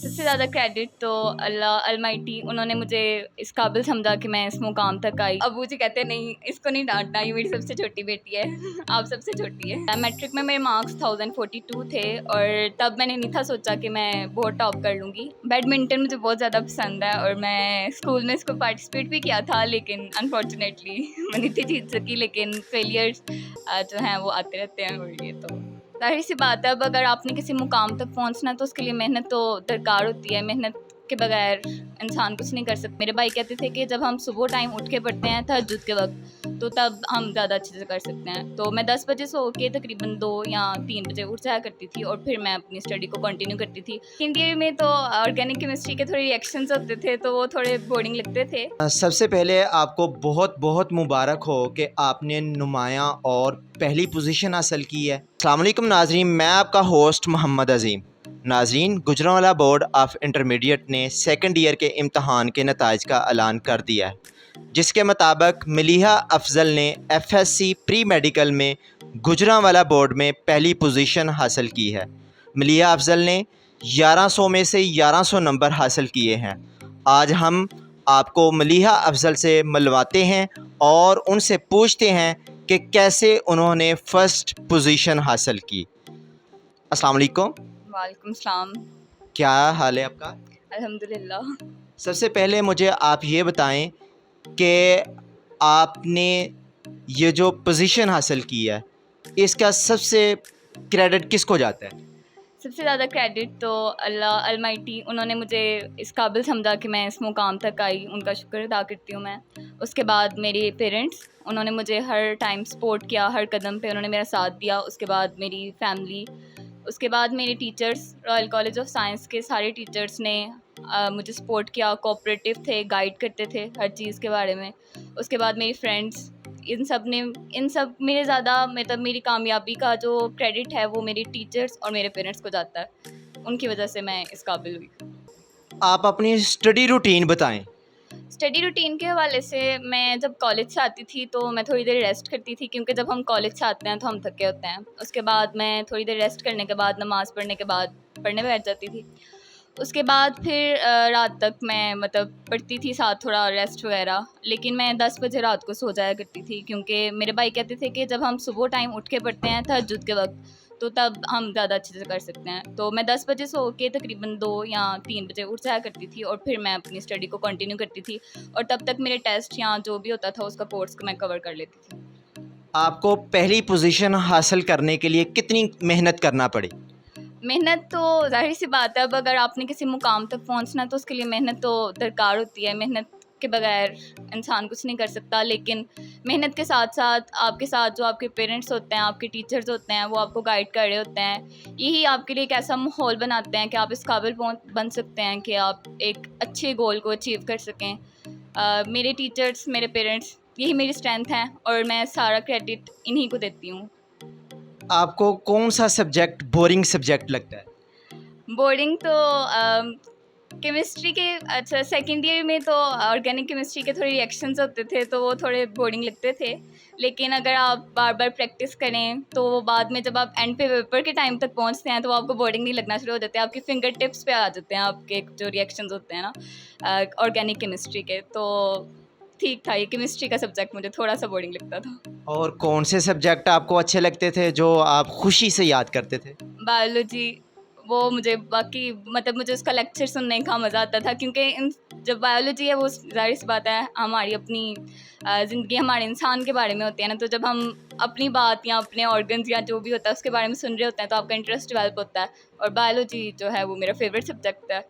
सबसे ज़्यादा क्रेडिट तो अल्लाह अलमाइटी, उन्होंने मुझे इस काबिल समझा कि मैं इस मुकाम तक आई। अबू जी कहते हैं नहीं इसको नहीं डांटना, ये मेरी सबसे छोटी बेटी है आप सबसे छोटी है। मैट्रिक में मेरे मार्क्स 1042 थे और तब मैंने नहीं था सोचा कि मैं बहुत टॉप कर लूँगी। बैडमिंटन मुझे बहुत ज़्यादा पसंद है और मैं स्कूल में इसको पार्टिसिपेट भी किया था, लेकिन अनफॉर्चुनेटली मैं नहीं थी जीत सकी। लेकिन फेलियर्स जो हैं वो आते रहते हैं और ये तो ज़ाहिर सी बात है। अब अगर आपने किसी मुकाम तक पहुंचना है तो उसके लिए मेहनत तो दरकार होती है। मेहनत के बगैर इंसान कुछ नहीं कर सकता। मेरे भाई कहते थे कि जब हम सुबह टाइम उठ के पढ़ते हैं तहज्जुद के वक्त, तो तब हम ज़्यादा अच्छे से कर सकते हैं। तो मैं 10 बजे सो के तकरीबन 2 या 3 बजे उठ जाया करती थी और फिर मैं अपनी स्टडी को कंटिन्यू करती थी। हिंदी में तो ऑर्गेनिक केमिस्ट्री के थोड़े रिएक्शंस होते थे तो वो थोड़े बोरिंग लगते थे। सबसे पहले आपको बहुत बहुत मुबारक हो कि आपने नुमायाँ और पहली पोजीशन हासिल की है। अस्सलाम वालेकुम नाज़रीन, मैं आपका होस्ट मोहम्मद अज़ीम। नाज़रीन, गुजरांवाला बोर्ड ऑफ इंटरमीडिएट ने सेकंड ईयर के इम्तहान के नताइज का ऐलान कर दिया है, जिसके मुताबिक मलीहा अफजल ने FSC प्री मेडिकल में गुजरांवाला बोर्ड में पहली पोजीशन हासिल की है। मलीहा अफजल ने 1100 में से 1100 नंबर हासिल किए हैं। आज हम आपको मलीहा अफजल से मिलवाते हैं और उनसे पूछते हैं कि कैसे उन्होंने फ़र्स्ट पोजीशन हासिल की। अस्सलाम वालेकुम। वालेकुम सलाम। क्या हाल है आपका? अल्हम्दुलिल्लाह। सबसे पहले मुझे आप ये बताएं कि आपने ये जो पोजीशन हासिल की है, इसका सबसे क्रेडिट किसको जाता है? सबसे ज़्यादा क्रेडिट तो अल्लाह अलमाइटी, उन्होंने मुझे इस काबिल समझा कि मैं इस मुकाम तक आई, उनका शुक्र अदा करती हूँ मैं। उसके बाद मेरे पेरेंट्स, उन्होंने मुझे हर टाइम सपोर्ट किया, हर कदम पे उन्होंने मेरा साथ दिया। उसके बाद मेरी फैमिली, उसके बाद मेरे teachers, royal college of science के सारे टीचर्स ने मुझे सपोर्ट किया, कोऑपरेटिव थे, गाइड करते थे हर चीज़ के बारे में। उसके बाद मेरी फ्रेंड्स, इन सब मेरे ज़्यादा मतलब मेरी कामयाबी का जो क्रेडिट है वो मेरे टीचर्स और मेरे पेरेंट्स को जाता है। उनकी वजह से मैं इस काबिल हुई। आप अपनी स्टडी रूटीन बताएं। स्टडी रूटीन के हवाले से मैं जब कॉलेज से आती थी तो मैं थोड़ी देर रेस्ट करती थी, क्योंकि जब हम कॉलेज से आते हैं तो हम थके होते हैं। उसके बाद मैं थोड़ी देर रेस्ट करने के बाद नमाज़ पढ़ने के बाद पढ़ने बैठ जाती थी। उसके बाद फिर रात तक मैं मतलब पढ़ती थी, साथ थोड़ा रेस्ट वगैरह। लेकिन मैं 10 बजे रात को सो जाया करती थी, क्योंकि मेरे भाई कहते थे कि जब हम सुबह टाइम उठ के पढ़ते हैं तहज्जुद के वक्त, तो तब हम ज़्यादा अच्छे से कर सकते हैं। तो मैं 10 बजे सो के तकरीबन 2 या 3 बजे उठ जाया करती थी और फिर मैं अपनी स्टडी को कंटिन्यू करती थी और तब तक मेरे टेस्ट या जो भी होता था उसका कोर्स को मैं कवर कर लेती थी। आपको पहली पोजीशन हासिल करने के लिए कितनी मेहनत करना पड़ी? मेहनत तो ज़ाहिर सी बात है। अब अगर आपने किसी मुकाम तक पहुंचना है तो उसके लिए मेहनत तो दरकार होती है। मेहनत के बगैर इंसान कुछ नहीं कर सकता। लेकिन मेहनत के साथ साथ आपके साथ जो आपके पेरेंट्स होते हैं, आपके टीचर्स होते हैं, वो आपको गाइड कर रहे होते हैं। यही आपके लिए एक ऐसा माहौल बनाते हैं कि आप इस काबिल बन सकते हैं कि आप एक अच्छे गोल को अचीव कर सकें। मेरे टीचर्स, मेरे पेरेंट्स, यही मेरी स्ट्रेंथ है और मैं सारा क्रेडिट इन्हीं को देती हूँ। आपको कौन सा सब्जेक्ट बोरिंग सब्जेक्ट लगता है? बोर्डिंग तो केमिस्ट्री के, अच्छा सेकेंड ईयर में तो ऑर्गेनिक केमिस्ट्री के थोड़े रिएक्शंस होते थे तो वो थोड़े बोरिंग लगते थे। लेकिन अगर आप बार बार प्रैक्टिस करें तो वो बाद में जब आप एंड पे पेपर के टाइम तक पहुंचते हैं तो आपको बोरिंग नहीं लगना शुरू हो जाते हैं। आपकी फिंगर टिप्स पे आ जाते हैं आपके जो रिएक्शंस होते हैं ना ऑर्गेनिक केमिस्ट्री के। तो ठीक था, ये केमिस्ट्री का सब्जेक्ट मुझे थोड़ा सा बोरिंग लगता था। और कौन से सब्जेक्ट आपको अच्छे लगते थे जो आप खुशी से याद करते थे? बायोलॉजी, वो मुझे बाकी मतलब मुझे उसका लेक्चर सुनने का मज़ा आता था, क्योंकि जब बायोलॉजी है वो ज़ाहिर सी बात है हमारी अपनी ज़िंदगी, हमारे इंसान के बारे में होती है ना। तो जब हम अपनी बात या अपने ऑर्गन्स या जो भी होता है उसके बारे में सुन रहे होते हैं तो आपका इंटरेस्ट डेवलप होता है। और बायोलॉजी जो है वो मेरा फेवरेट सब्जेक्ट है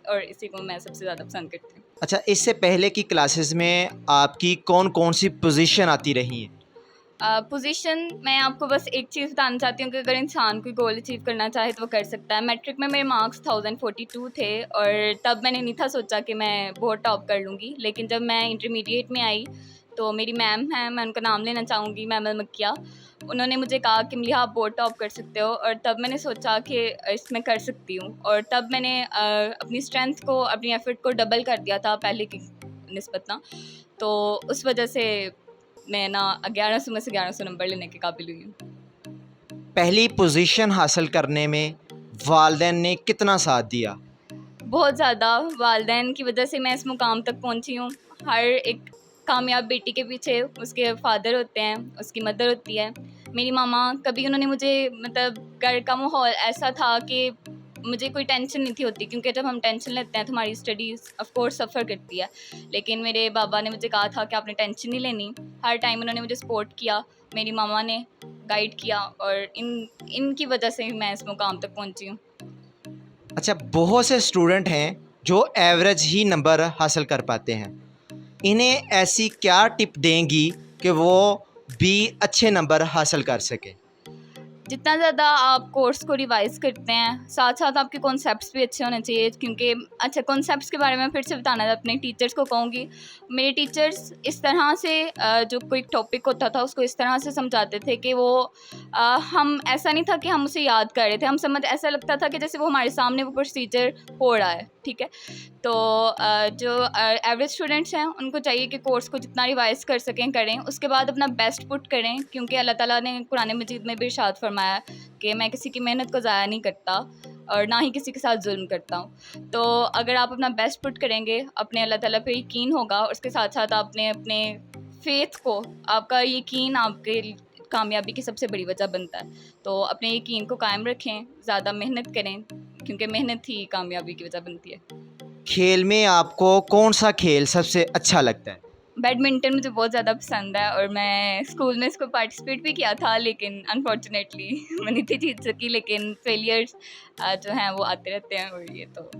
और इसी को मैं सबसे ज़्यादा पसंद करती हूँ। अच्छा, इससे पहले की क्लासेस में आपकी कौन कौन सी पोजीशन आती रही हैं? पोजीशन मैं आपको बस एक चीज़ बताना चाहती हूँ कि अगर इंसान कोई गोल अचीव करना चाहे तो वो कर सकता है। मैट्रिक में मेरे मार्क्स 1042 थे और तब मैंने नहीं था सोचा कि मैं बहुत टॉप कर लूँगी। लेकिन जब मैं इंटरमीडिएट में आई तो मेरी मैम हैं, मैं उनका नाम लेना चाहूँगी, मैम अलमकिया। उन्होंने मुझे कहा कि मलिहा आप बहुत टॉप कर सकते हो, और तब मैंने सोचा कि इसमें कर सकती हूँ। और तब मैंने अपनी स्ट्रेंथ को, अपनी एफर्ट को डबल कर दिया था पहले की निस्बत ना। तो उस वजह से मैं ना 1100 में से 1100 नंबर लेने के काबिल हुई हूँ। पहली पोजीशन हासिल करने में वालिदैन ने कितना साथ दिया? बहुत ज़्यादा वालिदैन की वजह से मैं इस मुकाम तक पहुंची हूँ। हर एक कामयाब बेटी के पीछे उसके फादर होते हैं, उसकी मदर होती है। मेरी मामा, कभी उन्होंने मुझे मतलब घर का माहौल ऐसा था कि मुझे कोई टेंशन नहीं थी होती, क्योंकि जब हम टेंशन लेते हैं तो हमारी स्टडीज़ ऑफ कोर्स सफ़र करती है। लेकिन मेरे बाबा ने मुझे कहा था कि आपने टेंशन नहीं लेनी। हर टाइम उन्होंने मुझे सपोर्ट किया, मेरी मामा ने गाइड किया, और इनकी वजह से मैं इस मुकाम तक पहुंची हूँ। अच्छा, बहुत से स्टूडेंट हैं जो एवरेज ही नंबर हासिल कर पाते हैं, इन्हें ऐसी क्या टिप देंगी कि वो भी अच्छे नंबर हासिल कर सके? जितना ज़्यादा आप कोर्स को रिवाइज़ करते हैं, साथ साथ आपके कॉन्सेप्ट्स भी अच्छे होने चाहिए, क्योंकि अच्छा, कॉन्सेप्ट्स के बारे में फिर से बताना अपने टीचर्स को कहूँगी। मेरे टीचर्स इस तरह से जो कोई टॉपिक होता था उसको इस तरह से समझाते थे कि वो हम ऐसा नहीं था कि हम उसे याद कर रहे थे, हम समझ ऐसा लगता था कि जैसे वो हमारे सामने वो प्रोसीजर हो रहा है, ठीक है। तो जो एवरेज स्टूडेंट्स हैं उनको चाहिए कि कोर्स को जितना रिवाइज़ कर सकें करें, उसके बाद अपना बेस्ट पुट करें, क्योंकि अल्लाह ताला ने कुरान मजीद में भी इरशाद फरमाया कि मैं किसी की मेहनत को ज़ाया नहीं करता और ना ही किसी के साथ जुल्म करता हूँ। तो अगर आप अपना बेस्ट पुट करेंगे, अपने अल्लाह ताला पे यकीन होगा, उसके साथ साथ आपने अपने फेथ को, आपका यकीन आपके कामयाबी की सबसे बड़ी वजह बनता है। तो अपने यकीन को कायम रखें, ज़्यादा मेहनत करें, क्योंकि मेहनत ही कामयाबी की वजह बनती है। खेल में आपको कौन सा खेल सबसे अच्छा लगता है? बैडमिंटन मुझे बहुत ज़्यादा पसंद है, और मैं स्कूल में इसको पार्टिसिपेट भी किया था, लेकिन अनफॉर्चुनेटली मैं नहीं थी जीत सकी। लेकिन फेलियर्स जो हैं वो आते रहते हैं, और ये तो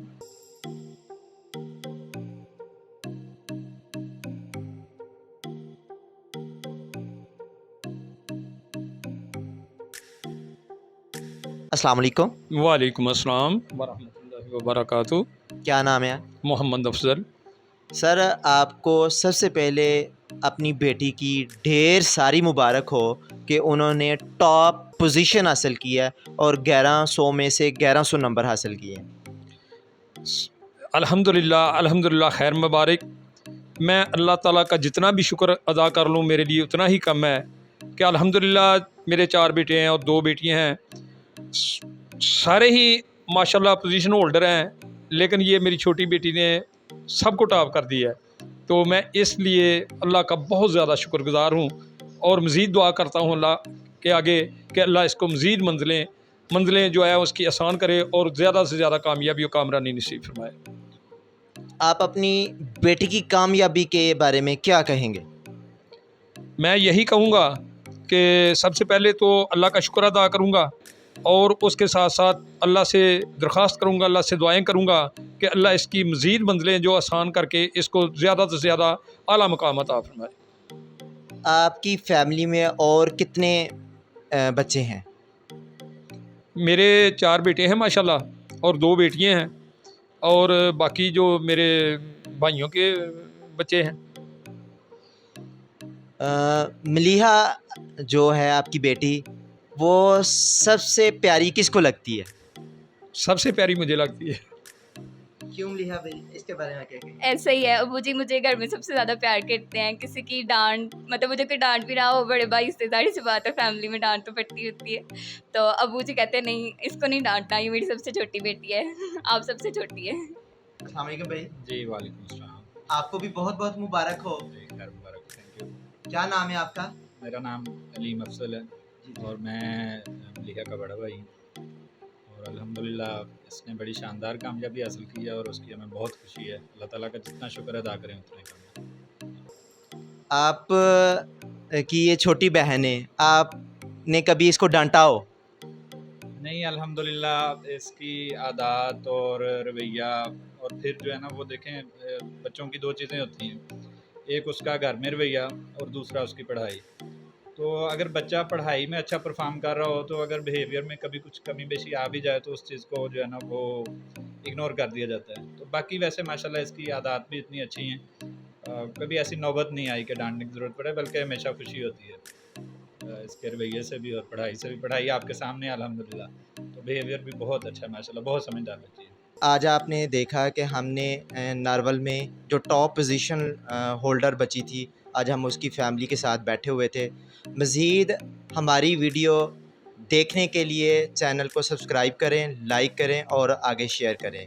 अस्सलाम वालेकुम। वालेकुम अस्सलाम वरहमतुल्लाहि वबरकातुहू। क्या नाम है? मोहम्मद अफजल। सर, आपको सबसे पहले अपनी बेटी की ढेर सारी मुबारक हो कि उन्होंने टॉप पोजीशन हासिल की है और 1100 में से 1100 नंबर हासिल किए हैं। अल्हम्दुलिल्लाह अल्हम्दुलिल्लाह, खैर मुबारक। मैं अल्लाह ताला का जितना भी शुक्र अदा कर लूँ मेरे लिए उतना ही कम है कि अल्हम्दुलिल्लाह मेरे 4 बेटे हैं और 2 बेटियां हैं। सारे ही माशाल्लाह पोजीशन होल्डर हैं, लेकिन ये मेरी छोटी बेटी ने सबको टॉप कर दिया है। तो मैं इसलिए अल्लाह का बहुत ज़्यादा शुक्रगुज़ार हूँ और मज़ीद दुआ करता हूँ अल्लाह के आगे कि अल्लाह इसको मज़ीद मंजिलें जो है उसकी आसान करे और ज़्यादा से ज़्यादा कामयाबी और कामरानी नसीब फरमाए। आप अपनी बेटी की कामयाबी के बारे में क्या कहेंगे? मैं यही कहूँगा कि सबसे पहले तो अल्लाह का शुक्र अदा करूँगा और उसके साथ साथ अल्लाह से दरख्वास्त करूँगा, अल्लाह से दुआएं करूँगा कि अल्लाह इसकी मज़ीद मंजिलें जो आसान करके इसको ज़्यादा से ज़्यादा आला मकाम अता फरमाए। आपकी फैमिली में और कितने बच्चे हैं? मेरे 4 बेटे हैं माशाल्लाह और 2 बेटियां हैं, और बाकी जो मेरे भाइयों के बच्चे हैं। मलीहा जो है आपकी बेटी, वो सबसे प्यारी किसको लगती है? सबसे प्यारी मुझे लगती है। क्यों मलीहा भाई, इसके बारे में क्या कहेंगे? ऐसा ही है। अबू जी मुझे घर में सबसे ज़्यादा प्यार करते हैं। किसी की डांट, मतलब मुझे कोई डांट भी रहा हो, बड़े भाई से, जाहिर सी बात है फैमिली में डांट तो पड़ती होती है। तो अबू जी कहते हैं नहीं, इसको नहीं डांटना, ये मेरी सबसे छोटी बेटी है आप सबसे छोटी है। अस्सलाम वालेकुम भाई। जी वालेकुम अस्सलाम। आपको भी बहुत बहुत मुबारक हो। जी खैर मुबारक, थैंक यू। क्या नाम है आपका? मेरा नाम अलीम अफजल है और मैं मलिहा का बड़ा भाई हूँ, और अल्हम्दुलिल्लाह इसने बड़ी शानदार कामयाबी हासिल की है और उसकी हमें बहुत खुशी है। अल्लाह ताला का जितना शुक्र अदा करें उतना कम है। आप की ये छोटी बहन है, आपने कभी इसको डांटा हो? नहीं, अल्हम्दुलिल्लाह इसकी आदत और रवैया, और फिर जो है ना वो देखें, बच्चों की 2 चीज़ें होती हैं, एक उसका घर में रवैया और दूसरा उसकी पढ़ाई। तो अगर बच्चा पढ़ाई में अच्छा परफॉर्म कर रहा हो तो अगर बिहेवियर में कभी कुछ कमी बेशी आ भी जाए तो उस चीज़ को जो है ना वो इग्नोर कर दिया जाता है। तो बाकी वैसे माशाल्लाह इसकी आदत भी इतनी अच्छी हैं, कभी ऐसी नौबत नहीं आई कि डांटने की ज़रूरत पड़े, बल्कि हमेशा खुशी होती है इसके रवैये से भी और पढ़ाई से भी। पढ़ाई आपके सामने है अल्हम्दुलिल्लाह, तो बिहेवियर भी बहुत अच्छा है माशाल्लाह, बहुत समझदार बच्ची है। आज आपने देखा कि हमने नारवल में जो टॉप पोजीशन होल्डर बची थी, आज हम उसकी फैमिली के साथ बैठे हुए थे। मज़ीद हमारी वीडियो देखने के लिए चैनल को सब्सक्राइब करें, लाइक करें और आगे शेयर करें।